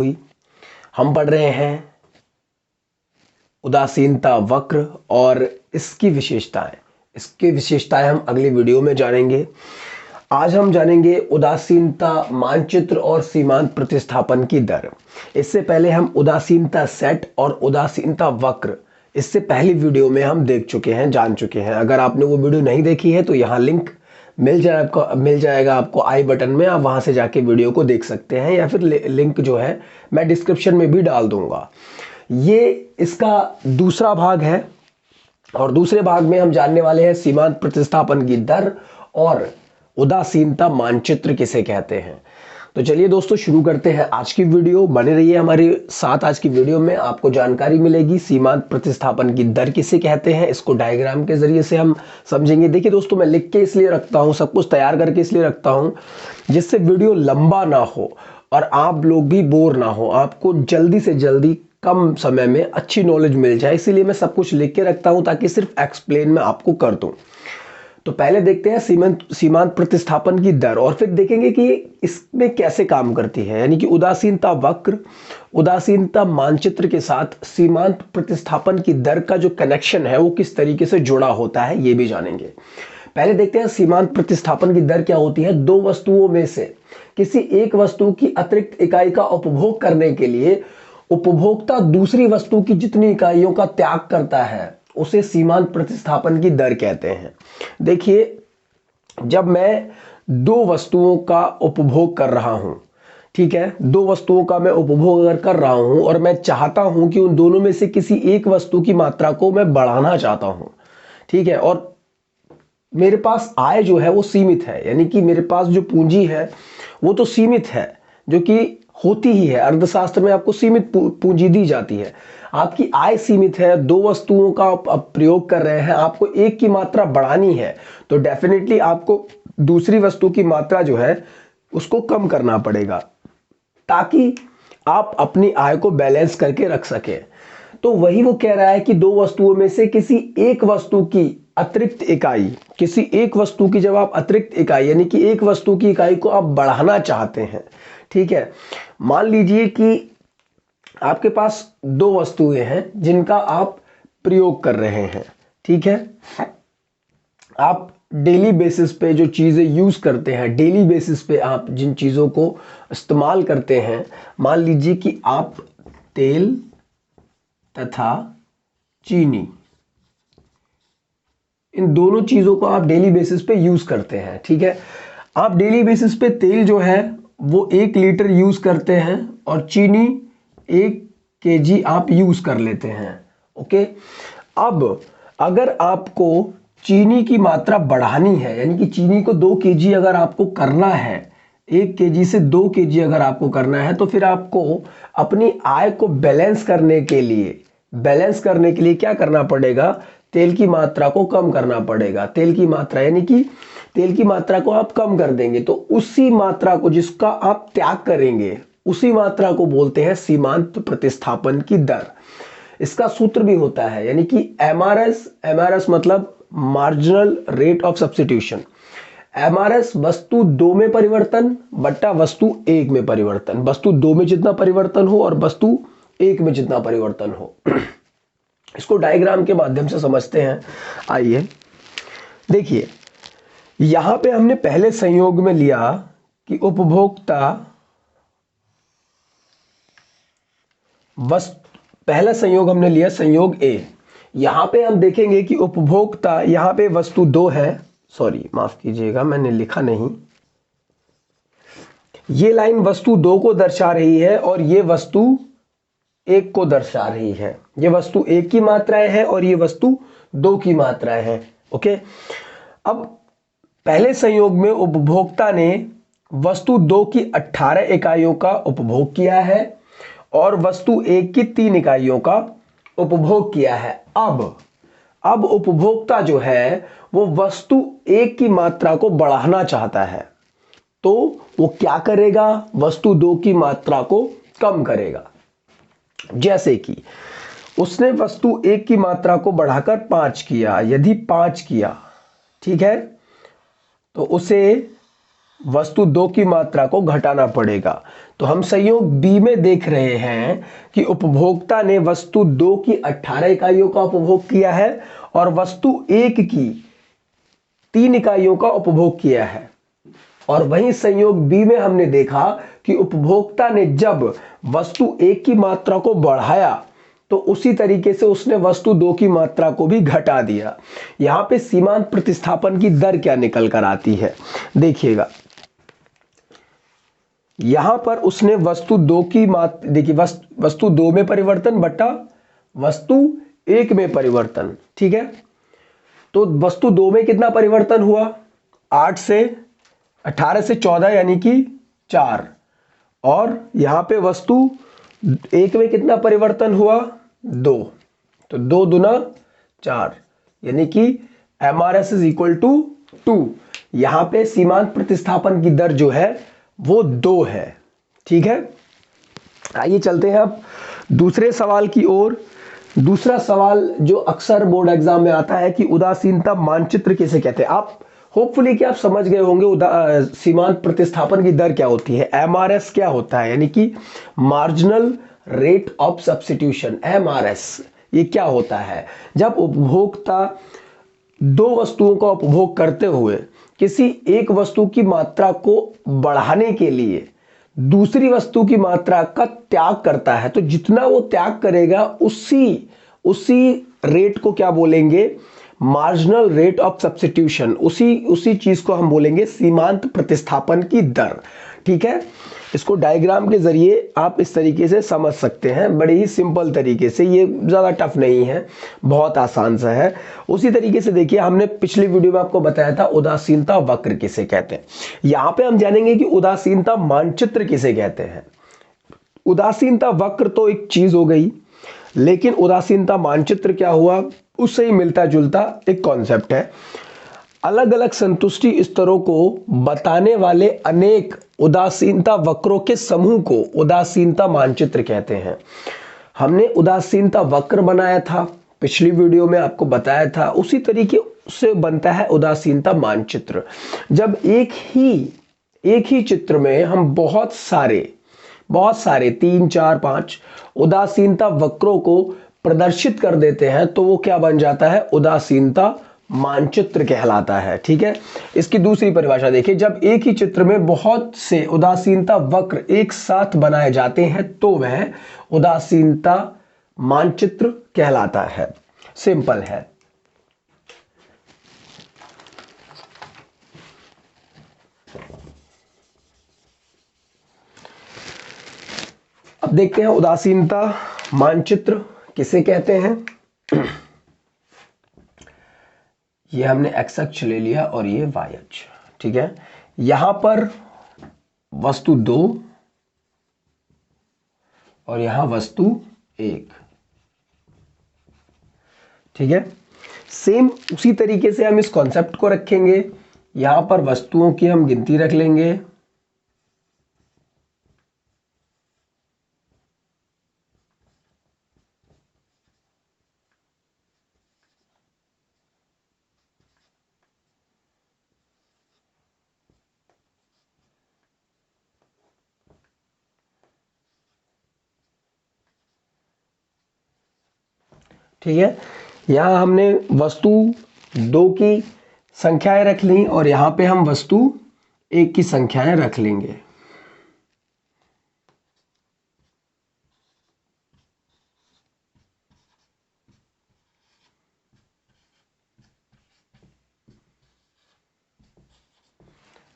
हुई। हम पढ़ रहे हैं उदासीनता वक्र और इसकी विशेषताएं हम अगली वीडियो में जानेंगे। आज हम जानेंगे उदासीनता मानचित्र और सीमांत प्रतिस्थापन की दर। इससे पहले हम उदासीनता सेट और उदासीनता वक्र इससे पहली वीडियो में हम देख चुके हैं, जान चुके हैं। अगर आपने वो वीडियो नहीं देखी है तो यहाँ लिंक मिल जाएगा आपको आई बटन में, आप वहां से जाके वीडियो को देख सकते हैं, या फिर लिंक जो है मैं डिस्क्रिप्शन में भी डाल दूंगा। ये इसका दूसरा भाग है और दूसरे भाग में हम जानने वाले हैं सीमांत प्रतिस्थापन की दर और उदासीनता मानचित्र किसे कहते हैं। तो चलिए दोस्तों शुरू करते हैं आज की वीडियो। बने रहिए हमारे साथ। आज की वीडियो में आपको जानकारी मिलेगी सीमांत प्रतिस्थापन की दर किसे कहते हैं, इसको डायग्राम के जरिए से हम समझेंगे। देखिए दोस्तों, मैं लिख के इसलिए रखता हूँ, सब कुछ तैयार करके इसलिए रखता हूँ जिससे वीडियो लंबा ना हो और आप लोग भी बोर ना हो, आपको जल्दी से जल्दी कम समय में अच्छी नॉलेज मिल जाए। इसीलिए मैं सब कुछ लिख के रखता हूं ताकि सिर्फ एक्सप्लेन मैं आपको कर दूं। तो पहले देखते हैं सीमांत प्रतिस्थापन की दर और फिर देखेंगे कि इसमें कैसे काम करती है, यानी कि उदासीनता वक्र, उदासीनता मानचित्र के साथ सीमांत प्रतिस्थापन की दर का जो कनेक्शन है वो किस तरीके से जुड़ा होता है, ये भी जानेंगे। पहले देखते हैं सीमांत प्रतिस्थापन की दर क्या होती है। दो वस्तुओं में से किसी एक वस्तु की अतिरिक्त इकाई का उपभोग करने के लिए उपभोक्ता दूसरी वस्तु की जितनी इकाइयों का त्याग करता है उसे सीमांत प्रतिस्थापन की दर कहते हैं। देखिए, जब मैं दो वस्तुओं का उपभोग कर रहा हूं, ठीक है, दो वस्तुओं का मैं उपभोग अगर कर रहा हूं और मैं चाहता हूं कि उन दोनों में से किसी एक वस्तु की मात्रा को मैं बढ़ाना चाहता हूं, ठीक है, और मेरे पास आय जो है वो सीमित है, यानी कि मेरे पास जो पूंजी है वो तो सीमित है, जो कि होती ही है। अर्थशास्त्र में आपको सीमित पूंजी दी जाती है। आपकी आय सीमित है, दो वस्तुओं का आप प्रयोग कर रहे हैं, आपको एक की मात्रा बढ़ानी है तो डेफिनेटली आपको दूसरी वस्तु की मात्रा जो है उसको कम करना पड़ेगा ताकि आप अपनी आय को बैलेंस करके रख सके। तो वही वो कह रहा है कि दो वस्तुओं में से किसी एक वस्तु की अतिरिक्त इकाई, किसी एक वस्तु की जब आप अतिरिक्त इकाई यानी कि एक वस्तु की इकाई को आप बढ़ाना चाहते हैं, ठीक है। मान लीजिए कि आपके पास दो वस्तुएं हैं जिनका आप प्रयोग कर रहे हैं, ठीक है। आप डेली बेसिस पे जो चीजें यूज करते हैं, डेली बेसिस पे आप जिन चीजों को इस्तेमाल करते हैं, मान लीजिए कि आप तेल तथा चीनी, इन दोनों चीजों को आप डेली बेसिस पे यूज करते हैं, ठीक है। आप डेली बेसिस पे तेल जो है वो 1 लीटर यूज करते हैं और चीनी 1 केजी आप यूज कर लेते हैं, ओके। अब अगर आपको चीनी की मात्रा बढ़ानी है, यानी कि चीनी को 2 केजी अगर आपको करना है, 1 केजी से 2 केजी अगर आपको करना है, तो फिर आपको अपनी आय को बैलेंस करने के लिए क्या करना पड़ेगा, तेल की मात्रा को कम करना पड़ेगा। तेल की मात्रा यानी कि तेल की मात्रा को आप कम कर देंगे तो उसी मात्रा को जिसका आप त्याग करेंगे उसी मात्रा को बोलते हैं सीमांत प्रतिस्थापन की दर। इसका सूत्र भी होता है, यानी कि एमआरएस मतलब marginal rate of substitution. MRS वस्तु 2 में परिवर्तन बट्टा वस्तु 1 में परिवर्तन, वस्तु 2 में जितना परिवर्तन हो और वस्तु 1 में जितना परिवर्तन हो। इसको डायग्राम के माध्यम से समझते हैं। आइए देखिए, यहां पे हमने पहले संयोग में लिया कि उपभोक्ता पहला संयोग हमने लिया संयोग ए। यहां पे हम देखेंगे कि उपभोक्ता, यहां पे वस्तु 2 है, सॉरी माफ कीजिएगा मैंने लिखा नहीं, ये लाइन वस्तु 2 को दर्शा रही है और ये वस्तु 1 को दर्शा रही है। ये वस्तु 1 की मात्राएं हैं और ये वस्तु 2 की मात्राएं हैं, ओके। अब पहले संयोग में उपभोक्ता ने वस्तु 2 की 18 इकाइयों का उपभोग किया है और वस्तु 1 की 3 इकाइयों का उपभोग किया है। अब उपभोक्ता जो है वो वस्तु 1 की मात्रा को बढ़ाना चाहता है, तो वो क्या करेगा, वस्तु 2 की मात्रा को कम करेगा। जैसे कि उसने वस्तु 1 की मात्रा को बढ़ाकर 5 किया, यदि 5 किया, ठीक है, तो उसे वस्तु 2 की मात्रा को घटाना पड़ेगा। तो हम संयोग बी में देख रहे हैं कि उपभोक्ता ने वस्तु 2 की 18 इकाइयों का उपभोग किया है और वस्तु 1 की 3 इकाइयों का उपभोग किया है। और वहीं संयोग बी में हमने देखा कि उपभोक्ता ने जब वस्तु 1 की मात्रा को बढ़ाया तो उसी तरीके से उसने वस्तु 2 की मात्रा को भी घटा दिया। यहां पे सीमांत प्रतिस्थापन की दर क्या निकल कर आती है, देखिएगा। यहां पर उसने वस्तु 2 की मात्रा, देखिए वस्तु 2 में परिवर्तन बटा वस्तु 1 में परिवर्तन, ठीक है। तो वस्तु 2 में कितना परिवर्तन हुआ, 8 से 18 से 14 यानी कि 4। और यहां पे वस्तु 1 में कितना परिवर्तन हुआ, 2। तो 2 दूना 4 यानी कि MRS इज इक्वल टू 2। यहां पे सीमांत प्रतिस्थापन की दर जो है वो 2 है, ठीक है। आइए चलते हैं अब दूसरे सवाल की ओर। दूसरा सवाल जो अक्सर बोर्ड एग्जाम में आता है कि उदासीनता मानचित्र किसे कहते हैं। आप होपफुली कि आप समझ गए होंगे सीमांत प्रतिस्थापन की दर क्या होती है। MRS क्या होता है, यानी कि marginal rate of substitution. MRS ये क्या होता है, जब उपभोक्ता 2 वस्तुओं का उपभोग करते हुए किसी एक वस्तु की मात्रा को बढ़ाने के लिए दूसरी वस्तु की मात्रा का त्याग करता है, तो जितना वो त्याग करेगा उसी रेट को क्या बोलेंगे, मार्जिनल रेट ऑफ सब्स्टिट्यूशन। उसी चीज को हम बोलेंगे सीमांत प्रतिस्थापन की दर, ठीक है। इसको डायग्राम के जरिए आप इस तरीके से समझ सकते हैं, बड़े ही सिंपल तरीके से, ये ज़्यादा टफ नहीं है, बहुत आसान सा है। उसी तरीके से देखिए, हमने पिछली वीडियो में आपको बताया था उदासीनता वक्र किसे कहते हैं। यहाँ पे हम जानेंगे कि उदासीनता मानचित्र किसे कहते हैं। उदासीनता वक्र तो एक चीज हो गई, लेकिन उदासीनता मानचित्र क्या हुआ, उससे ही मिलता जुलता एक कॉन्सेप्ट है। अलग अलग संतुष्टि स्तरों को बताने वाले अनेक उदासीनता वक्रों के समूह को उदासीनता मानचित्र कहते हैं। हमने उदासीनता वक्र बनाया था, पिछली वीडियो में आपको बताया था, उसी तरीके से बनता है उदासीनता मानचित्र। जब एक ही चित्र में हम बहुत सारे 3, 4, 5 उदासीनता वक्रों को प्रदर्शित कर देते हैं तो वो क्या बन जाता है, उदासीनता मानचित्र कहलाता है, ठीक है। इसकी दूसरी परिभाषा देखिए, जब एक ही चित्र में बहुत से उदासीनता वक्र एक साथ बनाए जाते हैं तो वह उदासीनता मानचित्र कहलाता है। सिंपल है। अब देखते हैं उदासीनता मानचित्र किसे कहते हैं। ये हमने x अक्ष ले लिया और ये y अक्ष, ठीक है। यहां पर वस्तु 2 और यहां वस्तु 1, ठीक है। सेम उसी तरीके से हम इस कॉन्सेप्ट को रखेंगे। यहां पर वस्तुओं की हम गिनती रख लेंगे, ठीक है। यहां हमने वस्तु 2 की संख्याएं रख ली और यहां पे हम वस्तु 1 की संख्याएं रख लेंगे।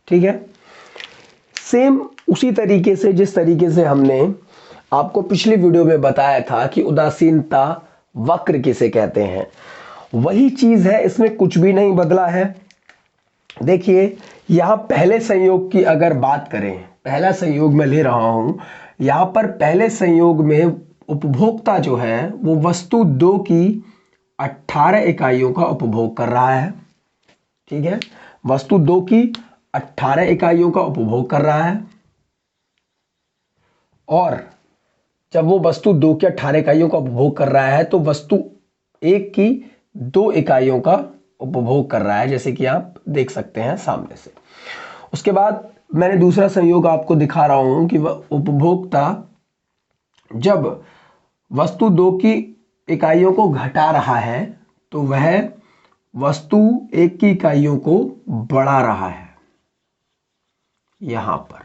ठीक है। सेम उसी तरीके से जिस तरीके से हमने आपको पिछली वीडियो में बताया था कि उदासीनता वक्र किसे कहते हैं, वही चीज है, इसमें कुछ भी नहीं बदला है। देखिए यहां पहले संयोग की अगर बात करें, पहला संयोग मैं ले रहा हूं, यहां पर पहले संयोग में उपभोक्ता जो है वो वस्तु 2 की 18 इकाइयों का उपभोग कर रहा है, ठीक है। वस्तु 2 की 18 इकाइयों का उपभोग कर रहा है और जब वो वस्तु 2 की 18 इकाइयों का उपभोग कर रहा है तो वस्तु 1 की 2 इकाइयों का उपभोग कर रहा है, जैसे कि आप देख सकते हैं सामने से। उसके बाद मैंने दूसरा संयोग आपको दिखा रहा हूं कि उपभोक्ता जब वस्तु 2 की इकाइयों को घटा रहा है तो वह वस्तु 1 की इकाइयों को बढ़ा रहा है यहां पर।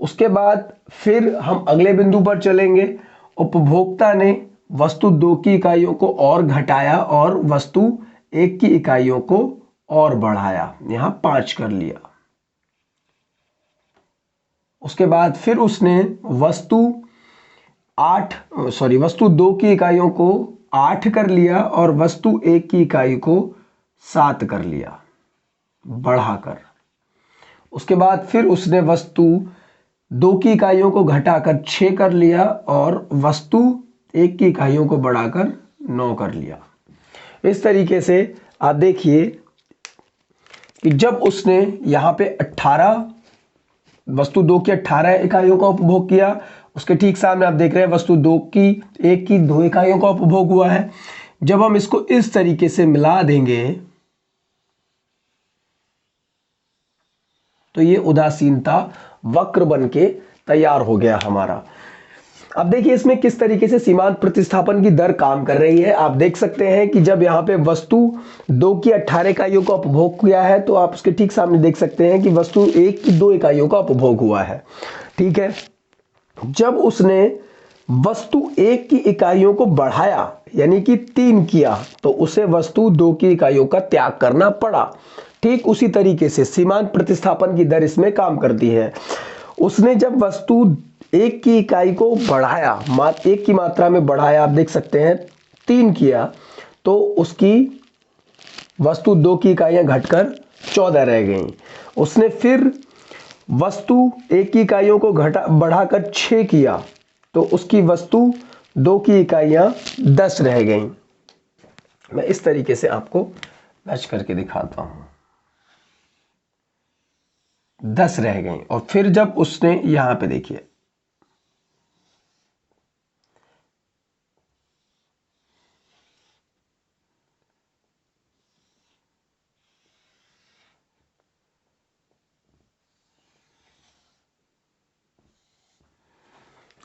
उसके बाद फिर हम अगले बिंदु पर चलेंगे। उपभोक्ता ने वस्तु 2 की इकाइयों को और घटाया और वस्तु 1 की इकाइयों को और बढ़ाया, यहां 5 कर लिया। उसके बाद फिर उसने वस्तु 2 की इकाइयों को 8 कर लिया और वस्तु 1 की इकाई को 7 कर लिया बढ़ाकर। उसके बाद फिर उसने वस्तु 2 की इकाइयों को घटाकर 6 कर लिया और वस्तु 1 की इकाइयों को बढ़ाकर 9 कर लिया। इस तरीके से आप देखिए कि जब उसने यहाँ पे 18 वस्तु 2 की 18 इकाइयों का उपभोग किया, उसके ठीक सामने आप देख रहे हैं वस्तु 1 की 2 इकाइयों का उपभोग हुआ है। जब हम इसको इस तरीके से मिला देंगे तो ये उदासीनता वक्र बन के तैयार हो गया हमारा। अब देखिए इसमें किस तरीके से सीमांत प्रतिस्थापन की दर काम कर रही है। आप देख सकते हैं कि जब यहाँ पे वस्तु 2 की 18 इकाइयों का उपभोग किया है तो आप उसके ठीक सामने देख सकते हैं कि वस्तु 1 की 2 इकाइयों का उपभोग हुआ है। ठीक है, जब उसने वस्तु 1 की इकाइयों को बढ़ाया यानी कि 3 किया तो उसे वस्तु 2 की इकाइयों का त्याग करना पड़ा। ठीक उसी तरीके से सीमांत प्रतिस्थापन की दर इसमें काम करती है। उसने जब वस्तु 1 की इकाई को बढ़ाया, 1 की मात्रा में बढ़ाया, आप देख सकते हैं 3 किया तो उसकी वस्तु 2 की इकाइयां घटकर 14 रह गईं। उसने फिर वस्तु 1 की इकाइयों को बढ़ाकर 6 किया तो उसकी वस्तु 2 की इकाइयां 10 रह गईं। मैं इस तरीके से आपको मैच करके दिखाता हूं। 10 रह गई और फिर जब उसने यहां पे देखिए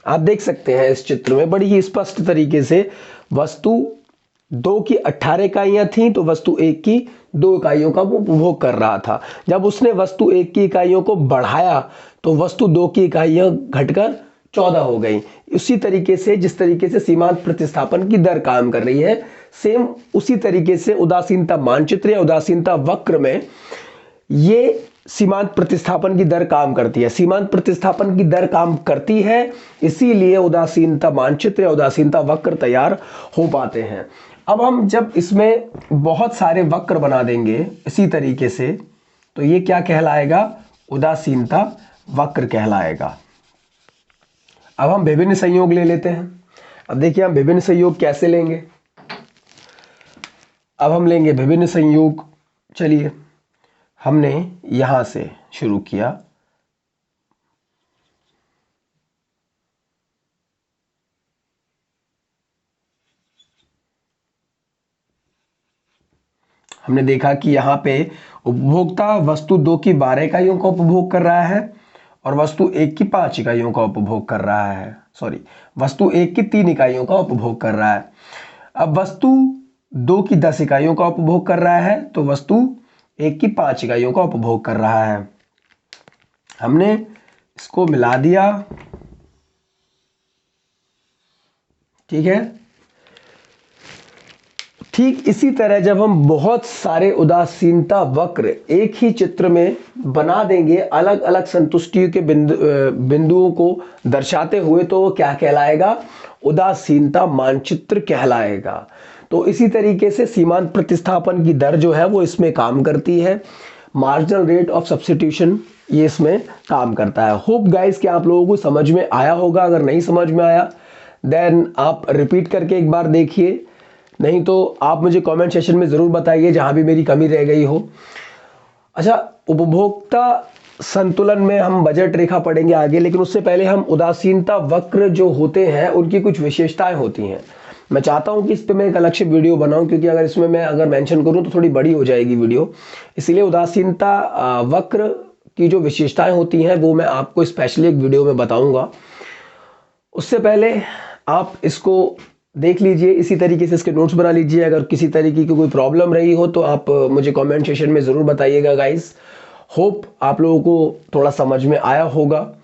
आप देख सकते हैं इस चित्र में बड़ी ही स्पष्ट तरीके से वस्तु 2 की 18 इकाइयां थी तो वस्तु 1 की 2 इकाइयों का वो उपभोग कर रहा था। जब उसने वस्तु 1 की इकाइयों को बढ़ाया तो वस्तु 2 की इकाइयां घटकर 14 हो गई। उसी तरीके से जिस तरीके से सीमांत प्रतिस्थापन की दर काम कर रही है, सेम उसी तरीके से उदासीनता मानचित्र या उदासीनता वक्र में ये सीमांत प्रतिस्थापन की दर काम करती है। सीमांत प्रतिस्थापन की दर काम करती है, इसीलिए उदासीनता मानचित्र या उदासीनता वक्र तैयार हो पाते हैं। अब हम जब इसमें बहुत सारे वक्र बना देंगे इसी तरीके से तो ये क्या कहलाएगा? उदासीनता वक्र कहलाएगा। अब हम विभिन्न संयोग ले लेते हैं। अब देखिए हम विभिन्न संयोग कैसे लेंगे। अब हम लेंगे विभिन्न संयोग। चलिए हमने यहां से शुरू किया। हमने देखा कि यहाँ पे उपभोक्ता वस्तु 2 की 12 इकाइयों का उपभोग कर रहा है और वस्तु 1 की 5 इकाइयों का उपभोग कर रहा है। वस्तु 1 की 3 इकाइयों का उपभोग कर रहा है। अब वस्तु 2 की 10 इकाइयों का उपभोग कर रहा है तो वस्तु 1 की 5 इकाइयों का उपभोग कर रहा है। हमने इसको मिला दिया। ठीक है, ठीक इसी तरह जब हम बहुत सारे उदासीनता वक्र एक ही चित्र में बना देंगे अलग अलग संतुष्टियों के बिंदुओं को दर्शाते हुए तो वो क्या कहलाएगा? उदासीनता मानचित्र कहलाएगा। तो इसी तरीके से सीमांत प्रतिस्थापन की दर जो है वो इसमें काम करती है। मार्जिनल रेट ऑफ सब्स्टिट्यूशन ये इसमें काम करता है। होप गाइस कि आप लोगों को समझ में आया होगा। अगर नहीं समझ में आया देन आप रिपीट करके एक बार देखिए, नहीं तो आप मुझे कमेंट सेशन में ज़रूर बताइए जहां भी मेरी कमी रह गई हो। अच्छा, उपभोक्ता संतुलन में हम बजट रेखा पढ़ेंगे आगे, लेकिन उससे पहले हम उदासीनता वक्र जो होते हैं उनकी कुछ विशेषताएं होती हैं। मैं चाहता हूं कि इस पर मैं एक अलग से वीडियो बनाऊं, क्योंकि अगर इसमें मैं मेंशन करूं तो थोड़ी बड़ी हो जाएगी वीडियो। इसीलिए उदासीनता वक्र की जो विशेषताएं होती हैं वो मैं आपको स्पेशली एक वीडियो में बताऊंगा। उससे पहले आप इसको देख लीजिए, इसी तरीके से इसके नोट्स बना लीजिए। अगर किसी तरीके की कोई प्रॉब्लम रही हो तो आप मुझे कमेंट सेशन में ज़रूर बताइएगा गाइस। होप आप लोगों को थोड़ा समझ में आया होगा।